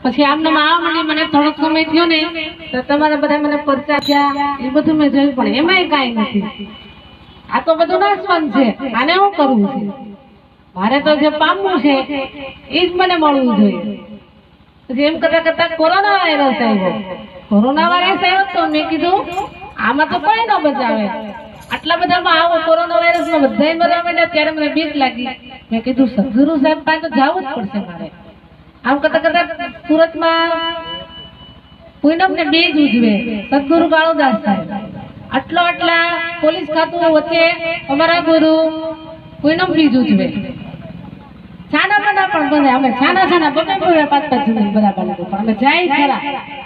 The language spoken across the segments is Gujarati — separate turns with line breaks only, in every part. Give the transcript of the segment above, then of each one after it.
પછી આમને આવા મને મને થોડોક સમય થયો ને તો તમારા બધા મને પરચા થયા એ બધું મેં જોયું પણ એમાંય કાંઈ નથી. આ તો બધું નાશવંત છે, આને હું કરવું છે? મારે તો જે પામવું છે એ જ મને મળવું જોઈએ. પછી એમ કરતા કરતા કોરોના વાયરસ આવ્યો. કોરોના વાયરસ આવ્યો તો મેં કીધું આમાં તો કોઈ ન બચાવે. આટલા બધામાં આવો કોરોના વાયરસમાં બધા મરવા માંડ્યા ત્યારે મને બીક લાગી. મેં કીધું સદગુરુ સાહેબ પાસે તો જવું જ પડશે મારે. આમ કરતા કરતા સુરતમાં પૂનમ ને બીજ ઉજવે સદગુરુ કાળુદાસ સાહેબ. આટલા પોલીસ ખાતું વચ્ચે અમારા ગુરુ પૂનમ બીજ ઉજવે. છાના બના પણ બધે અમે છાના બને પાંચ જણ બધા બાળકો પણ અમે જાય ખરા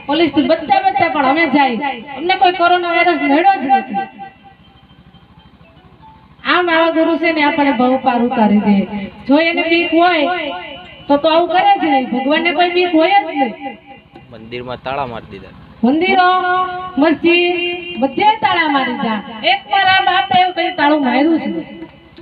પોલીસ થી બધા પણ અમે જાય. અમને કોઈ કોરોના વાયરસ નડ્યો જ નથી. આમ આવા ગુરુ છે ને આપણને બહુ પાર ઉતારી દે. જો એને બીક હોય તો આવું કરે જ નહીં. ભગવાન ને કોઈ બીક હોય જ નહીં.
મંદિરમાં તાળા મારી દીધા.
મંદિરો મસ્જિદ બધે તાળા મારી દીધા. એક મારા બાપે એવું કઈ તાળું માર્યું છે.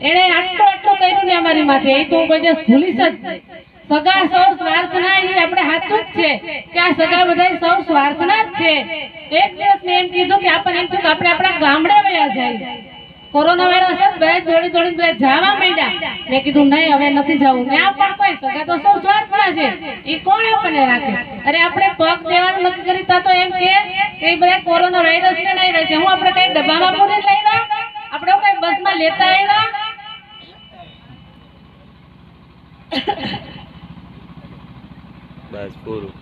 એને આટલું કર્યું ને અમારી માથે એ તો કોઈ દિવસ ભૂલીશ જ નહીં. સગા સૌ સ્વાર્થના એ આપણે સાચું જ છે કે આ સગા બધા સૌ સ્વાર્થના જ છે. એક દિવસ મેં એમ કીધું કે આપણને એમ થયું કે આપણે આપણા ગામડે વયા જાય. કોરોના વાયરસ બે દોડી બે જવા માંડ્યા. મેં કીધું નહીં હવે નથી જવું. ત્યાં પણ કોઈ સગા તો સૌ સ્વાર્થના છે એ કોણ આપણને રાખે? અરે આપણે પગ દેવાનું નક્કી કરીતા તો એમ કે એ બધા કોરોના વાયરસ ને નહીં રહે છે. હું આપણે કઈ ડબ્બામાં પૂરી લઈ આવ્યા? આપણે કઈ બસમાં લેતા આવ્યા?
બસ પૂરું.